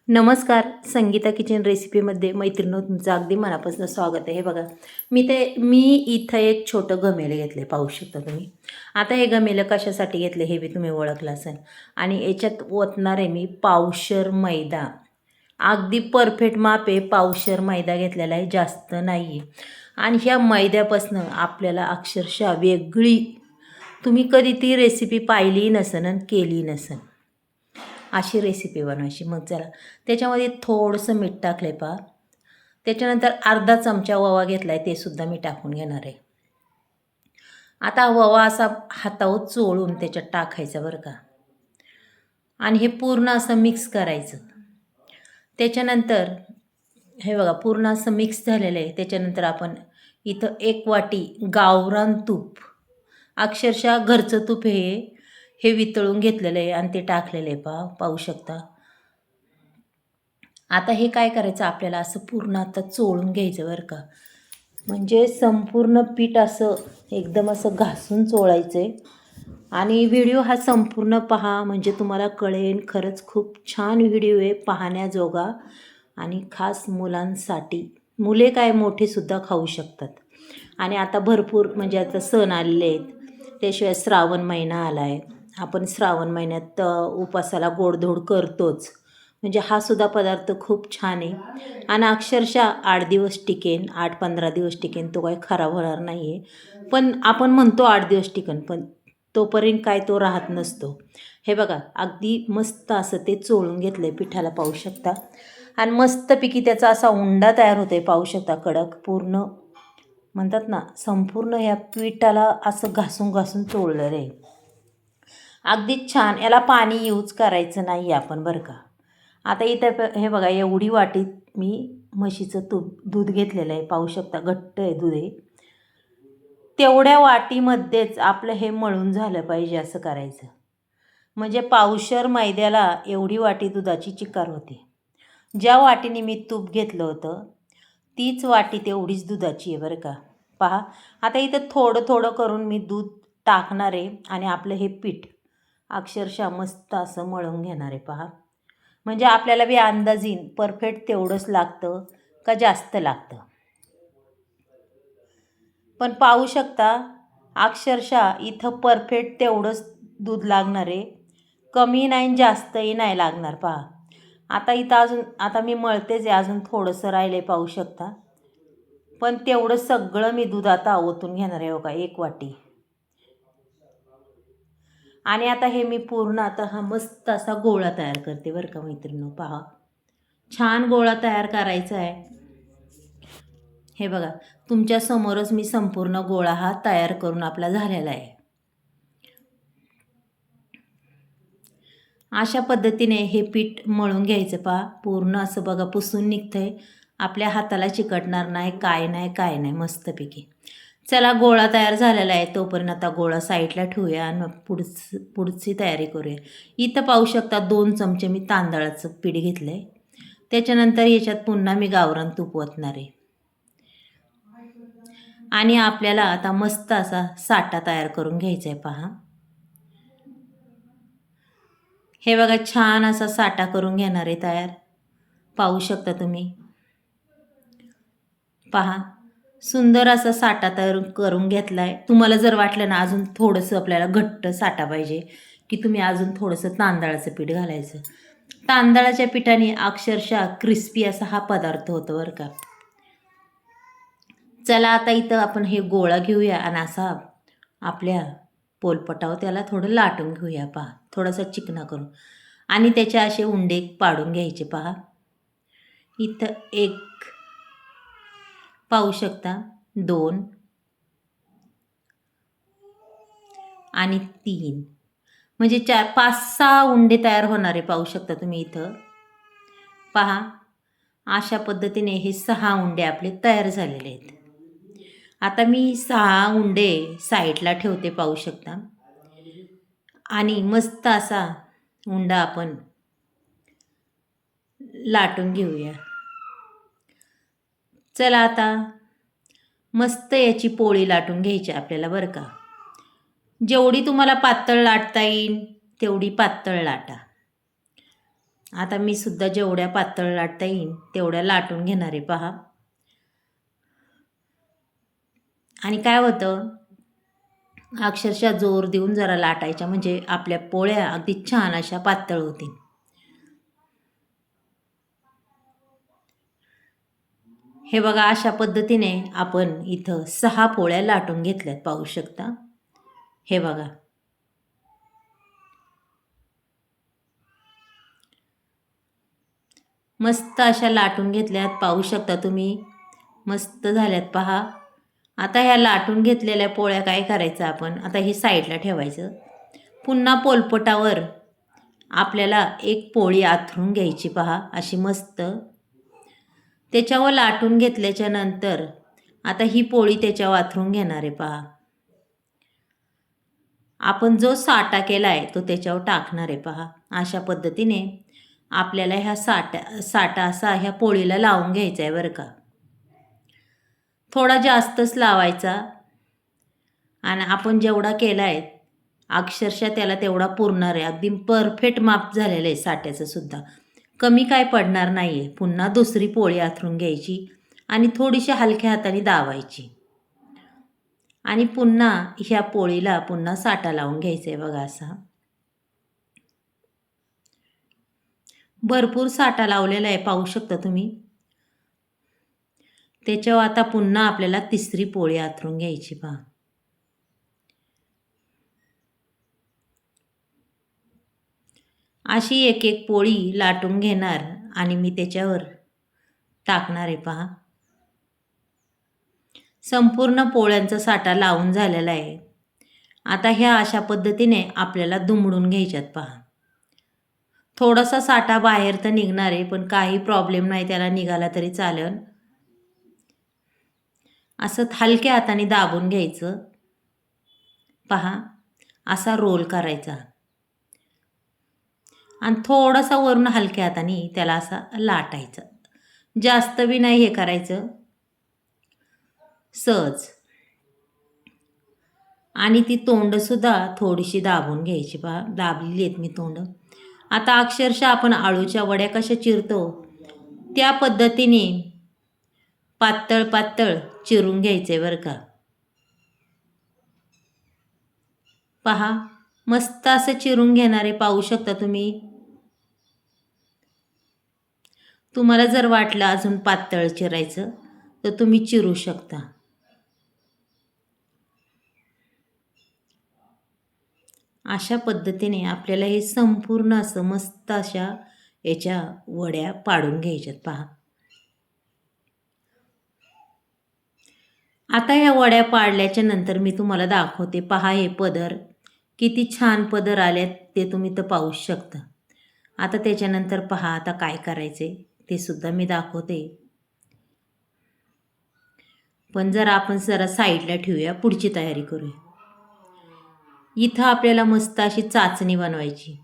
नमस्कार. संगीता किचन रेसिपीमध्ये मैत्रिणींनो तुमचं अगदी मनापासून स्वागत आहे. हे बघा, मी इथं एक छोटं गमेलं घेतलं पाहू शकता तुम्ही. आता हे गमेलं कशासाठी घेतले हे बी तुम्ही ओळखलं असेल. आणि याच्यात ओतणार आहे मी पावशर मैदा. अगदी परफेक्ट माप आहे. पावशर मैदा घेतलेला आहे, जास्त नाही आहे. आणि ह्या मैद्यापासनं आपल्याला अक्षरशः वेगळी, तुम्ही कधी ती रेसिपी पाहिली नसेल आणि केली नसेल अशी रेसिपी बनवायची. मग चला, त्याच्यामध्ये थोडंसं मीठ टाकलं आहे पहा. त्याच्यानंतर अर्धा चमचा ओवा घेतला आहे, ते सुद्धा मी टाकून घेणार आहे. आता ओवा असा हातावर चोळून त्याच्यात टाकायचा बरं का. आणि हे पूर्ण असं मिक्स करायचं. त्याच्यानंतर हे बघा पूर्ण असं मिक्स झालेलं आहे. त्याच्यानंतर आपण इथं 1 वाटी गावरान तूप, अक्षरशः घरचं तूप हे वितळून घेतलेलं आहे आणि ते टाकलेलं आहे पाहू शकता. आता हे काय करायचं आपल्याला, असं पूर्ण आता चोळून घ्यायचं बरं का. म्हणजे संपूर्ण पीठ असं एकदम असं घासून चोळायचं आहे. आणि व्हिडिओ हा संपूर्ण पहा, म्हणजे तुम्हाला कळेल. खरंच खूप छान व्हिडिओ आहे, पाहण्याजोगा. आणि खास मुलांसाठी, मुले काय मोठेसुद्धा खाऊ शकतात. आणि आता भरपूर म्हणजे आता सण आलेले आहेत. त्याशिवाय श्रावण महिना आला आहे. आपण श्रावण महिन्यात उपासाला गोडधोड करतोच. म्हणजे हा सुद्धा पदार्थ खूप छान आहे. आणि अक्षरशः 8 दिवस टिकेन, 8-15 दिवस टिकेन, तो काही खराब होणार नाही आहे. पण आपण म्हणतो 8 दिवस टिकेन, पण तोपर्यंत काय तो राहत नसतो. हे बघा अगदी मस्त असं ते चोळून घेतलं आहे पिठाला पाहू शकता. आणि मस्तपैकी त्याचा असा उंडा तयार होतो आहे पाहू शकता. कडक पूर्ण म्हणतात ना, संपूर्ण ह्या पिठाला असं घासून घासून चोळलेलं आहे. अगदी छान. याला पाणी यूज करायचं नाही आपण बरं का. आता इथं हे बघा, एवढी वाटीत मी म्हशीचं दूध घेतलेलं आहे पाहू शकता. घट्ट आहे दूध आहे. तेवढ्या वाटीमध्येच आपलं हे मळून झालं पाहिजे, असं करायचं. म्हणजे पावशर मैद्याला एवढी वाटी दुधाची चिकार होते. ज्या वाटीने मी तूप घेतलं होतं तीच वाटी तेवढीच दुधाची आहे बरं का. पहा, आता इथं थोडं थोडं करून मी दूध टाकणार आहे आणि आपलं हे पीठ अक्षरशः मस्त असं मळून घेणार आहे पहा. म्हणजे आपल्याला बी अंदाज येईन परफेक्ट तेवढंच लागतं का जास्त लागतं. पण पाहू शकता अक्षरशः इथं परफेक्ट तेवढंच दूध लागणार आहे. कमी नाही जास्तही नाही लागणार पहा. आता इथं आता मी मळतेच आहे, अजून थोडंसं राहिलं आहे पाहू शकता. पण तेवढं सगळं मी दूध आता ओतून घेणार आहे बघा, 1 वाटी. आणि आता हे मी पूर्ण आता हा मस्त असा गोळा तयार करते बरं का मैत्रिणींनो. पहा, छान गोळा तयार करायचा आहे. हे बघा तुमच्या समोरच मी संपूर्ण गोळा हा तयार करून आपला झालेला आहे. अशा पद्धतीने हे पीठ मळून घ्यायचं पहा. पूर्ण असं बघा पुसून निघतंय. आपल्या हाताला चिकटणार नाही, काय नाही काय नाही, मस्तपैकी. चला, गोळा तयार झालेला आहे. तोपर्यंत आता गोळा साईडला ठेवूया आणि पुढची तयारी करूया. इथं पाहू शकता 2 चमचे मी तांदळाचं पीठ घेतलं आहे. त्याच्यानंतर याच्यात पुन्हा मी गावरान तूप ओतणार आहे. आणि आपल्याला आता मस्त असा साठा तयार करून घ्यायचा आहे पहा. हे बघा छान असा साठा करून घेणार आहे तयार, पाहू शकता तुम्ही. पहा, सुंदर असा साठा तयार करून घेतला आहे. तुम्हाला जर वाटलं ना अजून थोडंसं आपल्याला घट्ट साठा पाहिजे, की तुम्ही अजून थोडंसं तांदळाचं पीठ घालायचं. तांदळाच्या पिठाने अक्षरशः क्रिस्पी असा हा पदार्थ होतो बरं का. चला, आता इथं आपण हे गोळा घेऊया आणि असा आपल्या पोलपटावर त्याला थोडं लाटून घेऊया पहा, थोडासा चिकना करून. आणि त्याचे असे उंडे पाडून घ्यायचे पहा. इथं 1 पाहू शकता, 2 आणि 3, म्हणजे 4, 5, 6 उंडे तयार होणारे पाहू शकता तुम्ही इथं. पहा, अशा पद्धतीने हे 6 उंडे आपले तयार झालेले आहेत. आता मी 6 उंडे साईडला ठेवते पाहू शकता. आणि मस्त असा उंडा आपण लाटून घेऊया. चला, आता मस्त याची पोळी लाटून घ्यायची आपल्याला बरं का. जेवढी तुम्हाला पातळ लाटता येईल तेवढी पातळ लाटा. आता मी सुद्धा जेवढ्या पातळ लाटता येईल तेवढ्या लाटून घेणार आहे पहा. आणि काय होतं, अक्षरशः जोर देऊन जरा लाटायच्या म्हणजे आपल्या पोळ्या अगदी छान अशा पातळ होतील. हे बघा, अशा पद्धतीने आपण इथं 6 पोळ्या लाटून घेतल्यात, पाहू शकता. हे बघा, मस्त अशा लाटून घेतल्यात, पाहू शकता तुम्ही. मस्त झाल्यात पहा. आता ह्या लाटून घेतलेल्या पोळ्या काय करायचं, आपण आता हे साईडला ठेवायचं. पुन्हा पोलपटावर आपल्याला एक पोळी आथरून घ्यायची पहा, अशी मस्त. त्याच्यावर लाटून घेतल्याच्या नंतर आता ही पोळी त्याच्यावर आथरून घेणार आहे पहा. आपण जो साठा केला आहे तो त्याच्यावर टाकणार आहे पहा. अशा पद्धतीने आपल्याला ह्या साठा असा ह्या पोळीला लावून घ्यायचा आहे बरं का. थोडा जास्तच लावायचा आणि आपण जेवढा केला आहे अक्षरशः त्याला तेवढा पुरणार आहे. अगदी परफेक्ट माप झालेलं आहे साठ्याचं सुद्धा, कमी काय पडणार नाही आहे. पुन्हा दुसरी पोळी आथरून घ्यायची आणि थोडीशी हलक्या हाताने दाबायची आणि पुन्हा ह्या पोळीला पुन्हा साठा लावून घ्यायचा आहे बघा असा. भरपूर साठा लावलेला आहे, पाहू शकता तुम्ही. त्याच्यावर आता पुन्हा आपल्याला तिसरी पोळी आथरून घ्यायची पहा. अशी एक एक पोळी लाटून घेणार आणि मी त्याच्यावर टाकणार आहे पहा. संपूर्ण पोळ्यांचा साठा लावून झालेला आहे. आता ह्या अशा पद्धतीने आपल्याला दुमडून घ्यायच्यात पहा. थोडासा साठा बाहेर तर निघणार आहे, पण काही प्रॉब्लेम नाही, त्याला निघाला तरी चालेल. असं हलक्या हाताने दाबून घ्यायचं पहा, असा रोल करायचा आणि थोडासा वरून हलक्या हाताने त्याला असा लाटायचं. जास्त बी नाही हे करायचं, सहज. आणि ती तोंडसुद्धा थोडीशी दाबून घ्यायची पहा. दाबलेली आहेत मी तोंड. आता अक्षरशः आपण आळूच्या वड्या कशा चिरतो त्या पद्धतीने पातळ पातळ चिरून घ्यायचे बरं का. पहा, मस्त असं चिरून घेणारे, पाहू शकता तुम्ही. तुम्हाला जर वाटलं अजून पातळ चिरायचं तर तुम्ही चिरू शकता. अशा पद्धतीने आपल्याला हे संपूर्ण असं मस्त अशा याच्या वड्या पाडून घ्यायच्यात पहा. आता ह्या वड्या पाडल्याच्या नंतर मी तुम्हाला दाखवते पहा. हे पदर किती छान पदर आलेत ते तुम्ही तर पाहू शकता. आता त्याच्यानंतर पहा आता काय करायचे ते सुद्धा मी दाखवते. पण जरा आपण जरा साईडला ठेवूया, पुढची तयारी करूया. इथं आपल्याला मस्त अशी चाचणी बनवायची.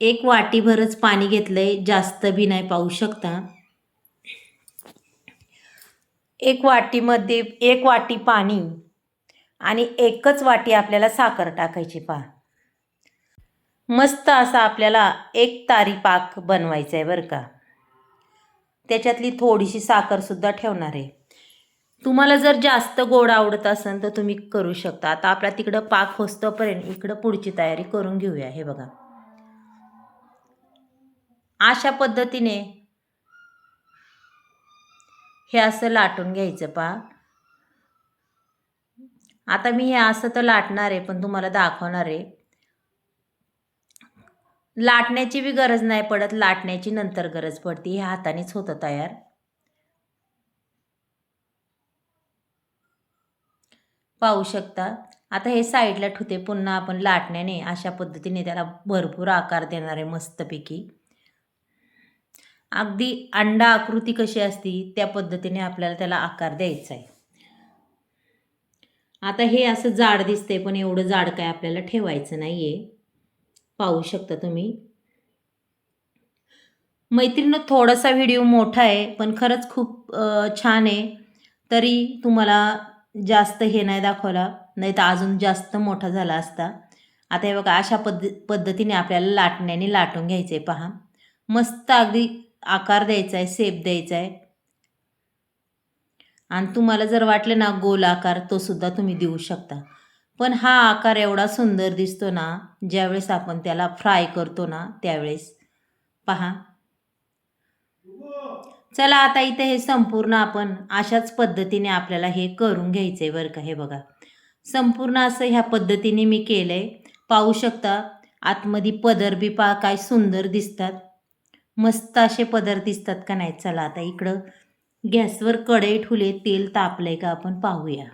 1 वाटीभरच पाणी घेतलंय, जास्त बी नाही, पाहू शकता. 1 वाटीमध्ये 1 वाटी पाणी आणि 1च वाटी आपल्याला साखर टाकायची पहा. मस्त असा आपल्याला 1 तारी पाक बनवायचा आहे बरं का. त्याच्यातली थोडीशी साखरसुद्धा ठेवणार आहे. तुम्हाला जर जास्त गोड आवडत असेल तर तुम्ही करू शकता. आता आपल्या तिकडं पाक होस्तोपर्यंत इकडं पुढची तयारी करून घेऊया. हे बघा, अशा पद्धतीने हे असं लाटून घ्यायचं पहा. आता मी हे असं तर लाटणार आहे, पण तुम्हाला दाखवणार आहे. लाटण्याची बी गरज नाही पडत, लाटण्याची नंतर गरज पडते. हे हातानेच होतं तयार. पाहू शकता. आता हे साईडला ठेवते. पुन्हा आपण लाटण्याने अशा पद्धतीने त्याला भरपूर आकार देणार आहे मस्तपैकी. अगदी अंडा आकृती कशी असती त्या पद्धतीने आपल्याला त्याला आकार द्यायचा आहे. आता हे असं जाड दिसते, पण एवढं जाड काय आपल्याला ठेवायचं नाही आहे, पाहू शकता तुम्ही. मैत्रिणींनो, थोडासा व्हिडिओ मोठा आहे पण खरंच खूप छान आहे. तरी तुम्हाला जास्त हे नाही दाखवला, नाही तर अजून जास्त मोठा झाला असता. आता हे बघा, अशा पद्धतीने आपल्याला लाटण्याने लाटून घ्यायचे पहा. मस्त अगदी आकार द्यायचा आहे, शेप द्यायचा आहे. आणि तुम्हाला जर वाटलं ना गोल आकार, तो सुद्धा तुम्ही देऊ शकता. पण हा आकार एवढा सुंदर दिसतो ना ज्यावेळेस आपण त्याला फ्राय करतो ना त्यावेळेस. पहा. चला आता इथे हे संपूर्ण आपण अशाच पद्धतीने आपल्याला हे करून घ्यायचं आहे बरं का. हे बघा, संपूर्ण असं ह्या पद्धतीने मी केलं आहे. पाहू शकता आतमध्ये पदर बी पहा काय सुंदर दिसतात. मस्त असे पदर दिसतात का नाही. चला आता इकडं गॅसवर कढई ठेवले, तेल तापलंय का आपण पाहूया.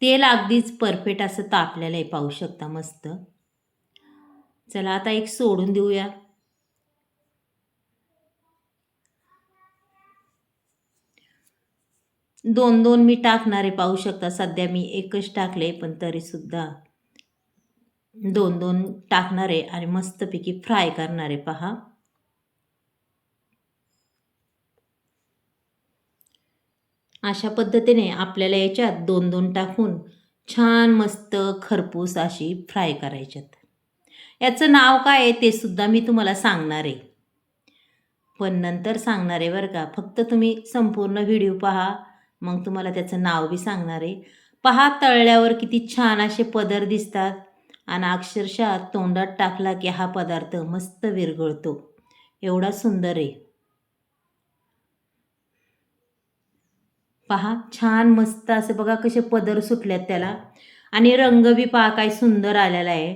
तेल अगदीच परफेक्ट असं तापलेलं आहे, पाहू शकता मस्त. चला आता एक सोडून देऊया. दोन दोन मी टाकणार आहे, पाहू शकता. सध्या मी एकच टाकले, पण तरी सुद्धा दोन दोन टाकणार आहे आणि मस्तपैकी फ्राय करणार आहे. पहा, अशा पद्धतीने आपल्याला याच्यात दोन दोन टाकून छान मस्त खरपूस अशी फ्राय करायच्यात. याचं नाव काय आहे ते सुद्धा मी तुम्हाला सांगणार आहे, पण नंतर सांगणार आहे बरं का. फक्त तुम्ही संपूर्ण व्हिडिओ पहा, मग तुम्हाला त्याचं नाव बी सांगणार आहे. पहा, तळल्यावर किती छान असे पदर दिसतात आणि अक्षरशः तोंडात टाकला की हा पदार्थ मस्त विरघळतो, एवढा सुंदर आहे. पहा, छान मस्त असे बघा कसे पदर सुटल्यात त्याला, आणि रंग बी पहा काय सुंदर आलेला आहे.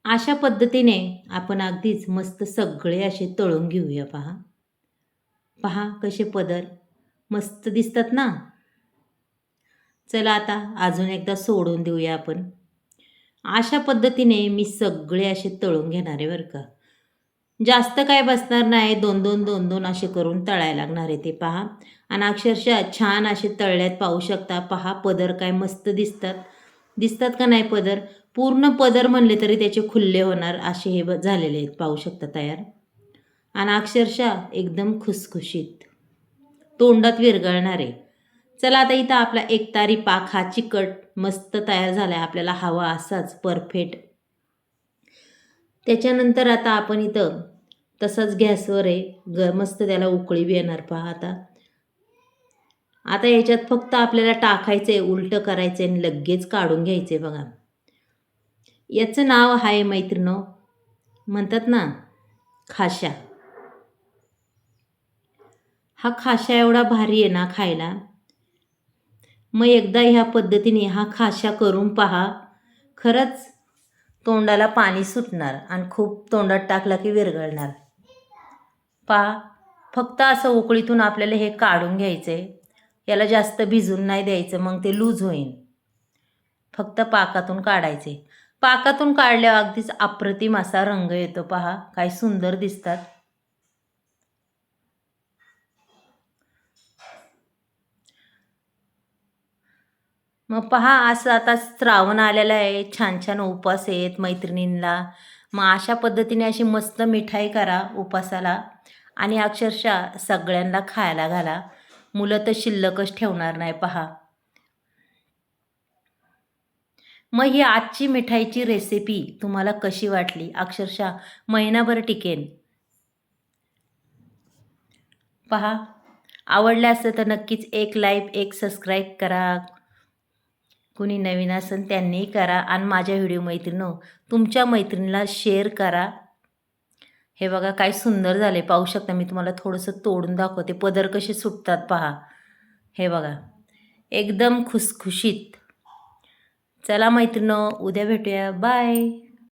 अशा पद्धतीने आपण अगदीच मस्त सगळे असे तळून घेऊया. पहा पहा कसे पदर मस्त दिसतात ना. चला आता अजून एकदा सोडून देऊया आपण. अशा पद्धतीने मी सगळे असे तळून घेणार आहे बरं का. जास्त काय बसणार नाही, दोन दोन दोन दोन असे करून तळायला लागणार आहे ते. पहा, आणि अक्षरशः छान असे तळल्यात, पाहू शकता. पहा पदर काय मस्त दिसतात, दिसतात का नाही पदर. पूर्ण पदर म्हणले तरी त्याचे खुल्ले होणार असे हे झालेले आहेत, पाहू शकता तयार. आणि अक्षरशः एकदम खुसखुशीत तोंडात विरघळणार आहे. चला आता इथं आपला एकतारी पाक हा चिकट मस्त तयार झाला आहे, आपल्याला हवा असाच परफेक्ट. त्याच्यानंतर आता आपण इथं तसंच गॅसवर आहे, मस्त त्याला उकळी बी येणार. पहा आता आता याच्यात फक्त आपल्याला टाकायचं आहे, उलटं करायचं आहे आणि लगेच काढून घ्यायचं आहे. बघा, याचं नाव आहे मैत्रिणो, म्हणतात ना खाशा. हा खाशा एवढा भारी आहे ना खायला. मग एकदा ह्या पद्धतीने हा खाशा करून पहा, खरंच तोंडाला पाणी सुटणार आणि खूप तोंडात टाकला की विरघळणार. पहा, फक्त असं उकळीतून आपल्याला हे काढून घ्यायचं आहे. याला जास्त भिजून नाही द्यायचं, मग ते लूज होईल. फक्त पाकातून काढायचे. पाकातून काढल्यावर अगदीच अप्रतिम असा रंग येतो. पहा काय सुंदर दिसतात. मग पहा, असं आता श्रावण आलेला आहे, छान छान उपवास आहेत मैत्रिणींना. मग अशा पद्धतीने अशी मस्त मिठाई करा उपासाला आणि अक्षरशः सगळ्यांना खायला घाला. मुलं तर शिल्लकच ठेवणार नाही. पहा, मग ही आजची मिठाईची रेसिपी तुम्हाला कशी वाटली. अक्षरशः महिनाभर टिकेन. पहा, आवडलं असतं तर नक्कीच एक लाईक, एक सबस्क्राईब करा. कुणी नवीन असेल त्यांनीही करा आणि माझ्या व्हिडिओ मैत्रिणींनो तुमच्या मैत्रिणीला शेअर करा. हे बघा काय सुंदर झाले, पाहू शकता. मी तुम्हाला थोडंसं तोडून दाखवते, पदर कसे सुटतात पहा. हे बघा एकदम खुसखुशीत. चला मैत्रिणींनो, उद्या भेटूया. बाय.